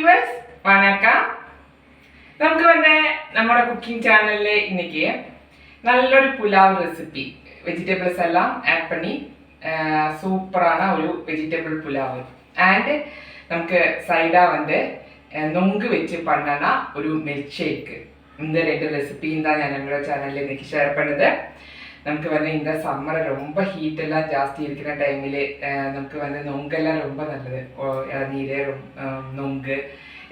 viewers, வணக்கம். நமக்கு நம்மளோட குக்கிங் சேனல்ல இன்னைக்கு நல்லொரு புலாவ் ரெசிபி வெஜிடபிள்ஸ் எல்லாம் ஆட் பண்ணி சூப்பரான ஒரு வெஜிடபிள் புலாவ் and நமக்கு சைடா நொங்கு வெச்சு பண்ணனா ஒரு மில்க் ஷேக். இந்த ரெண்டு ரெசிபியும் தான் நான் நம்மளோட சேனல்ல இன்னைக்கு ஷேர் பண்ணுது. நமக்கு இந்த சம்மர் ரொம்ப ஹீட் எல்லாம் ஜாஸ்தி இருக்கிற டைமில் நமக்கு நொங்கெல்லாம் ரொம்ப நல்லது. இளநீர் நொங்கு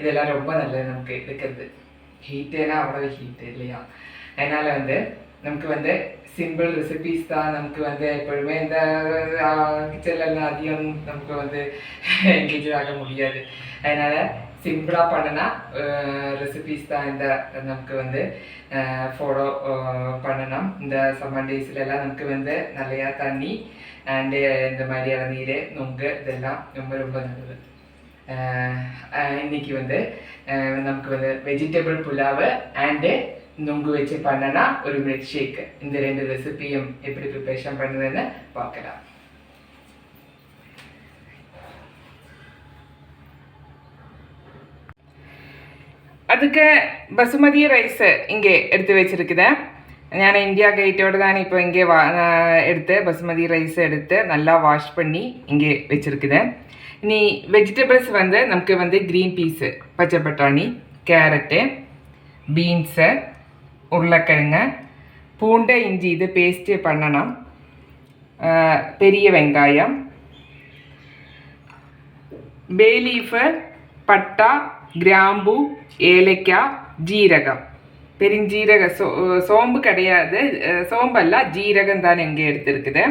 இதெல்லாம் ரொம்ப நல்லது நமக்கு இருக்கிறது. ஹீட்டேனா அவ்வளோ ஹீட்டு இல்லையா? அதனால் நமக்கு சிம்பிள் ரெசிபீஸ் தான். நமக்கு எப்பொழுதுமே இந்த கிச்சன்லாம் அதிகம் நமக்கு என்கேஜ் ஆக முடியாது. அதனால் சிம்பிளாக பண்ணினா ரெசிபீஸ் தான் இந்த நமக்கு ஃபாலோ பண்ணணும். இந்த சம்மர் டேஸ்லலாம் நமக்கு நிறையா தண்ணி அண்டு இந்த மாதிரி இளநீர் நொங்கு இதெல்லாம் ரொம்ப ரொம்ப நல்லது. இன்னைக்கு நமக்கு வெஜிடபிள் புலாவு அண்டு நொங்கு வச்சு பண்ணனா ஒரு மில்க் ஷேக். இந்த ரெண்டு ரெசிபியும் எப்படி ப்ரிப்பரேஷன் பண்ணுறதுன்னு பார்க்கலாம். அதுக்கு பசுமதி ரைஸ் இங்கே எடுத்து வச்சுருக்குதேன். ഞാൻ ഇന്ത്യ ഗേറ്റോട് தான் இப்போ இங்கே எடுத்து பசுமதி ரைஸ் எடுத்து நல்லா வாஷ் பண்ணி இங்கே வச்சுருக்குதேன். இனி வெஜிடபிள்ஸ் நமக்கு க்ரீன் பீஸு, பச்சை பட்டாணி, கேரட்டு, பீன்ஸு, உருளைக்கிழங்கு, பூண்டை இஞ்சி இது பேஸ்ட்டு பண்ணணும், பெரிய வெங்காயம், பே லீஃபு, பட்டா, கிராம்பு, ஏலக்காய், ஜீரகம், பெருஞ்சீரக சோம்பு கிடையாது, சோம்பல்ல ஜீரகம் தான் இங்கே எடுத்துருக்குது,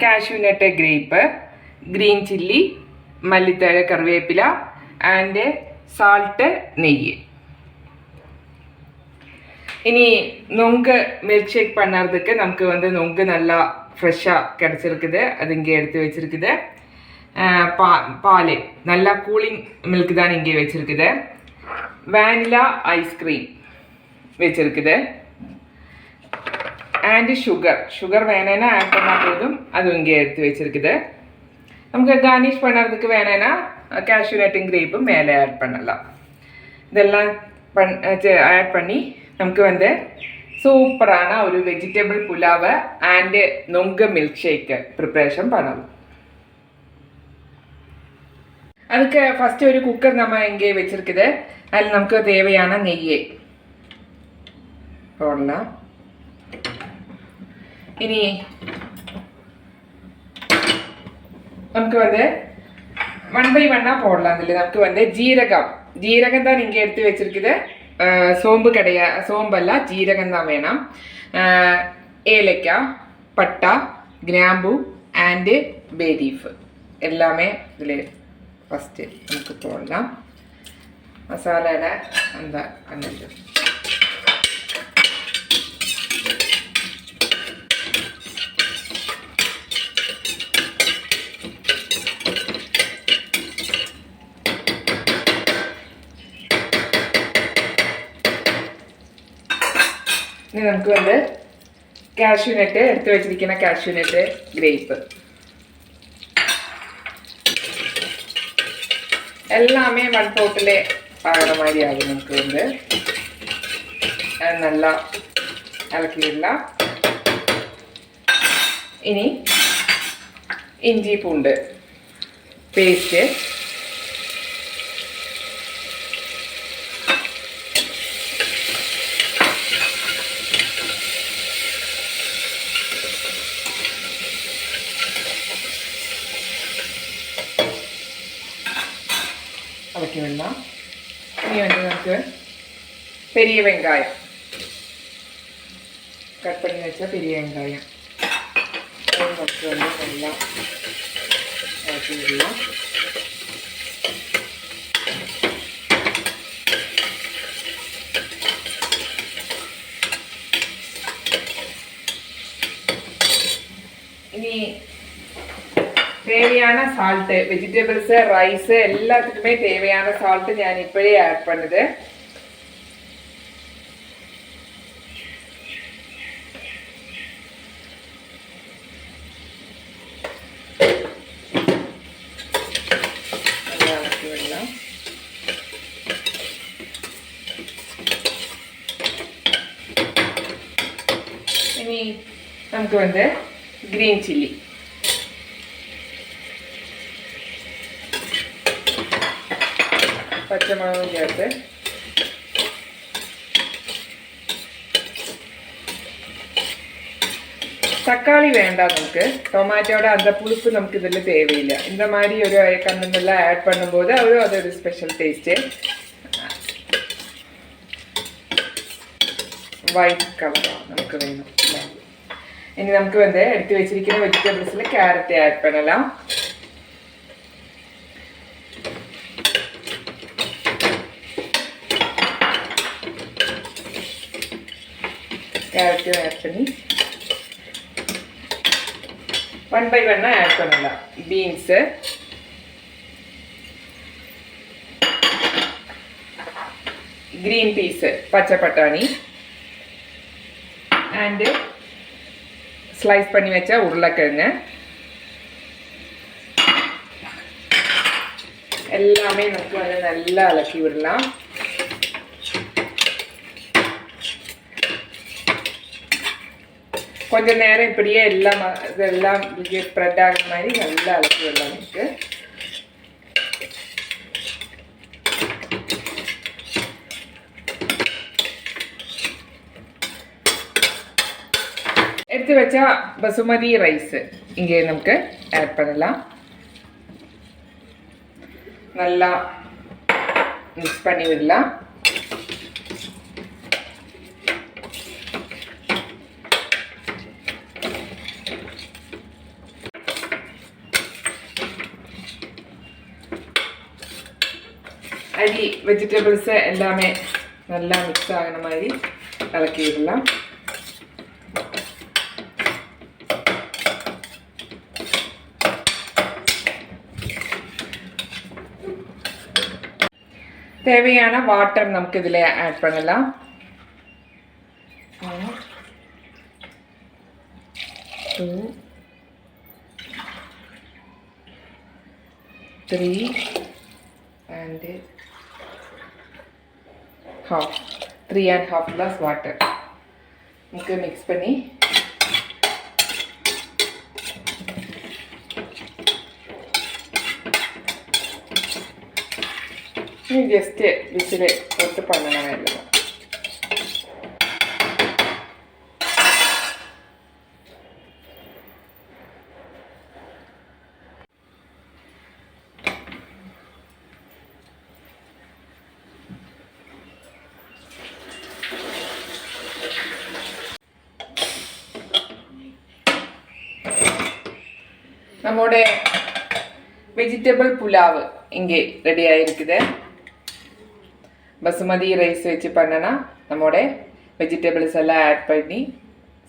cashew nut, grape, green chilli, மல்லித்தழை, கருவேப்பிலை அண்டு சால்ட்டு, நெய். இனி நொங்கு மில்க் ஷேக் பண்ணுறதுக்கு நமக்கு நொங்கு நல்லா ஃப்ரெஷ்ஷாக கிடச்சிருக்குது. அது இங்கே எடுத்து வச்சுருக்குது. பால் நல்லா கூலிங் மில்க் தான் இங்கே வச்சுருக்குது. வானிலா ஐஸ்கிரீம் வச்சுருக்குது அண்டு சுகர் வேணும்னா ஆட் பண்ணால் போதும். அதுவும் இங்கே எடுத்து வச்சுருக்குது. நமக்கு கார்னிஷ் பண்ணுறதுக்கு வேணும்னா கேஷ்யூ நட்டும் கிரேப்பும் மேலே ஆட் பண்ணலாம். இதெல்லாம் ஆட் பண்ணி நமக்கு சூப்பரான ஒரு வெஜிடபிள் புலாவை அண்டு நொங்கு மில்க் ஷேக்கு ப்ரிப்ரேஷன் பண்ணலாம். அதுக்கு ஃபஸ்ட்டு ஒரு குக்கர் நம்ம இங்கே வச்சுருக்குது. அதில் நமக்கு தேவையான நெய்யை போடலாம். இனி நமக்கு 1 by 1 போடலாம். அதில் நமக்கு ஜீரகம் தான் இங்கே எடுத்து வச்சுருக்குது. சோம்பு கிடையாது, சோம்பெல்லாம் ஜீரகம் தான் வேணும். ஏலக்காய், பட்டா, கிராம்பு அண்டு பே லீஃப் எல்லாமே இதில் ஃபஸ்ட்டு நமக்கு போடலாம். மசாலாவில் அந்த அன்னது நமக்கு கேஷ்யூ நட்டு எடுத்து வச்சிருக்கேன். கேஷ்யூ நட்டு, கிரேப்பு எல்லாமே ஒன் போட்டிலே ஆகிற மாதிரி ஆகும். நமக்கு நல்லா இறக்கிடலாம். இனி இஞ்சி பூண்டு பேஸ்ட்டு, வதக்கி வேண்டாம். இனி நமக்கு பெரிய வெங்காயம் கட் பண்ணி வச்சா பெரிய வெங்காயம் நமக்கு நல்லா வதக்கி விடலாம். இனி தேவையான சால்ட்டு, வெஜிடபிள்ஸு, ரைஸு எல்லாத்துக்குமே தேவையான சால்ட்டு நான் இப்போயே ஆட் பண்ணுது. நமக்கு வந்து கிரீன் சில்லி, பச்சை மிளகும் சேர்த்து தக்காளி வேண்டாம் நமக்கு. டொமாட்டோட அந்த புளிப்பு நமக்கு இதில் தேவையில்லை. இந்த மாதிரி ஒரு கண்டெல்லாம் ஆட் பண்ணும்போது அதொரு ஸ்பெஷல் டேஸ்ட்டு. ஒயிட் கலராக நமக்கு வேணும். இனி நமக்கு வந்து எடுத்து வச்சிருக்கிற வெஜிடபிள்ஸில் கேரட்டை ஆட் பண்ணலாம். கேரட்டையும் ஆட் பண்ணி 1 by 1 ஆட் பண்ணலாம். பீன்ஸு, கிரீன் பீஸு, பச்சை பட்டாணி அண்டு ஸ்லைஸ் பண்ணி வச்ச உருளைக்கிழங்கு எல்லாமே நமக்கு வந்து நல்லா அலக்கி விடலாம். கொஞ்ச நேரம் இப்படியே எல்லாம் இதெல்லாம் ஸ்ப்ரெட் ஆகிற மாதிரி நல்லா அலக்கி விடலாம். நமக்கு எடுத்து வச்சா பசுமதி ரைஸ் இங்கே நமக்கு ஆட் பண்ணலாம். நல்லா மிக்ஸ் பண்ணி விடலாம். அரி வெஜிடபிள்ஸு எல்லாமே நல்லா மிக்ஸ் ஆகின மாதிரி கலக்கி விடலாம். தேவையான வாட்டர் நமக்கு இதில் ஆட் பண்ணலாம். 2 3 and half 3.5 glass water நமக்கு மிக்ஸ் பண்ணி ஜஸ்ட்டு விசில் போட்டு பண்ணலாம். எல்லாம் நம்மோட வெஜிடபிள் புலாவ் இங்கே ரெடி ஆகிருக்குது. பசுமதி ரைஸ் வச்சு பண்ணனா நம்மோட வெஜிடபிள்ஸ் எல்லாம் ஆட் பண்ணி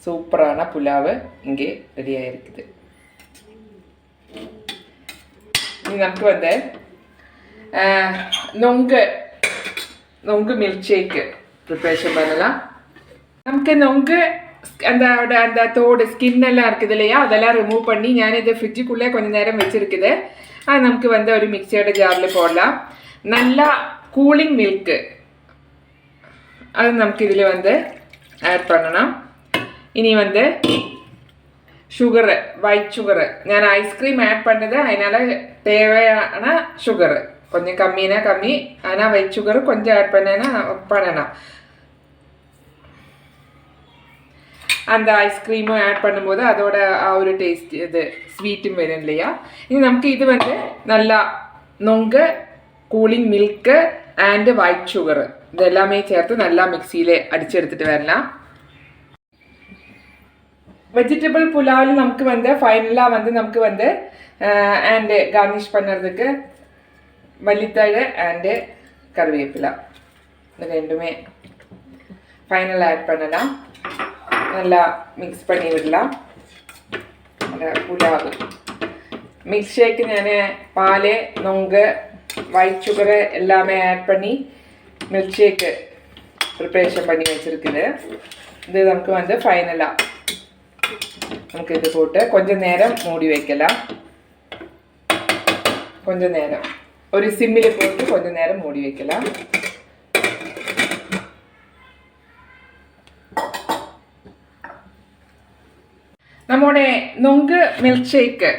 சூப்பரான புலாவு இங்கே ரெடி ஆகிருக்குது. நமக்கு வந்து நொங்கு மில்க் ஷேக்கு ப்ரிப்பரேஷன் பண்ணலாம். நமக்கு நொங்கு அந்த தோடு ஸ்கின் எல்லாம் இருக்குது இல்லையா, அதெல்லாம் ரிமூவ் பண்ணி ഞാൻ ഇത് ഫ്രിഡ്ജിക്കുள்ளே கொஞ்சம் நேரம் வச்சுருக்குது. அது நமக்கு வந்து ஒரு மிக்சியோட ஜாரில் போடலாம். நல்லா கூலிங் மில்க்கு அது நமக்கு இதில் வந்து ஆட் பண்ணணும். இனி வந்து ஷுகரு, ஒயிட் ஷுகரு, ഞാൻ ஐஸ்கிரீம் ஆட் பண்ணது அதனால் தேவையான ஷுகரு கொஞ்சம் கம்மினா கம்மி, ஆனால் ஒயிட் ஷுகரு கொஞ்சம் ஆட் பண்ணணும். அந்த ஐஸ்கிரீமும் ஆட் பண்ணும்போது அதோட ஒரு டேஸ்ட் இது ஸ்வீட்டும் வரும் இல்லையா. இனி நமக்கு இது வந்து நல்லா நொங்கு, கூலிங் மில்க்கு ஆண்டு ஒயிட் ஷுகரு இது எல்லாமே சேர்த்து நல்லா மிக்சியில் அடிச்செடுத்துட்டு வரலாம். வெஜிடபிள் புலாவில் நமக்கு வந்து ஃபைனலாக வந்து நமக்கு வந்து ஆண்டு கார்னிஷ் பண்ணுறதுக்கு மல்லித்தழை ஆண்டு கருவேப்பிலை இது ரெண்டுமே ஃபைனல் ஆட் பண்ணலாம். நல்லா மிக்ஸ் பண்ணி விடலாம். പുലാവ് മിൽക്ക് ഷേക്ക് ഞാൻ പാല് നൊങ്ക് വൈറ്റ് ഷുഗർ எல்லாமே ஆட் பண்ணி மில்க் ஷேக் ப்ரிப்பரேஷன் பண்ணி வச்சிருக்குது. இது நமக்கு வந்து ஃபைனலாக நமக்கு இது போட்டு கொஞ்சம் நேரம் மூடி வைக்கலாம். கொஞ்சம் நேரம் ஒரு சிம்மில் போட்டு கொஞ்சம் நேரம் மூடி வைக்கலாம். நம்மோட நொங்கு மில்க் ஷேக்கு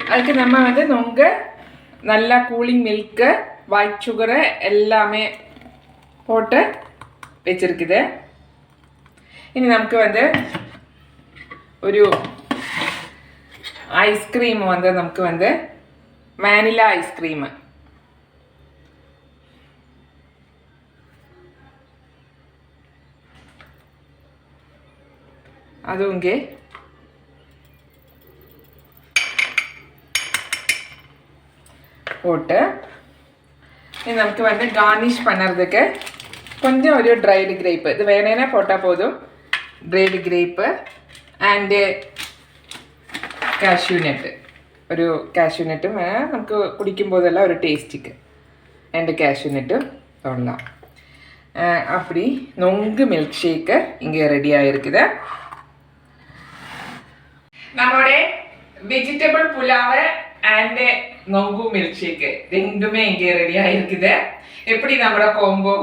அதுக்கு நம்ம வந்து நொங்கு நல்லா கூலிங் மில்க்கு ஒயிட் சுகரு எல்லாமே போட்டு வச்சிருக்குது. இனி நமக்கு வந்து ஒரு ஐஸ்கிரீம் வந்து நமக்கு வந்து വാനില ഐസ്ക്രീം அதுவும் இங்கே போட்டு நமக்கு வந்து கார்னிஷ் பண்ணுறதுக்கு கொஞ்சம் ஒரு ட்ரைடு கிரேப்பு இது வேணேன்னா போட்டால் போதும். Dried grape and cashew nut ഒരു കാഷ്യൂ നട്ടും നമുക്ക് കുടിക്കുമ്പോഴെല്ലാം ഒരു ടേസ്റ്റിക്ക് ആൻഡ് കാഷ്യൂ നട്ടും சொல்லலாம். அப்படி நொங்கு மில்க் ஷேக்கு இங்கே ரெடியாக இருக்குது. நம்மளோட வெஜிடபிள் புலாவு அண்ட் நொங்கு மில்க் ஷேக்கு ரெண்டுமே இங்கே ரெடியாக இருக்குது. எப்படி நம்மளோட கோம்போ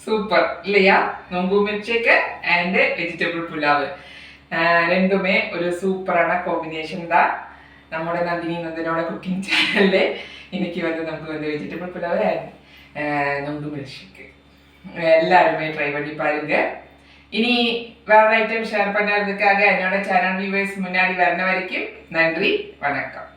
சூப்பர் இல்லையா? நொங்கு milk shake and vegetable pulao ரெண்டுமே ஒரு சூப்பரான காம்பினேஷன் தான். நம்மளோட நந்தினி நந்தனோட குக்கிங் சேனல்ல இன்னைக்கு வந்து நமக்கு வந்து வெஜிடபிள் புலாவு அண்ட் நொங்கு மில்க் ஷேக்கு எல்லாருமே ட்ரை பண்ணி பாருங்க. இனி வேற ஐட்டம் ஷேர் பண்ணுறதுக்காக என்னோட சேனல் வியூவர்ஸ் முன்னாடி வர்ற வரைக்கும் நன்றி, வணக்கம்.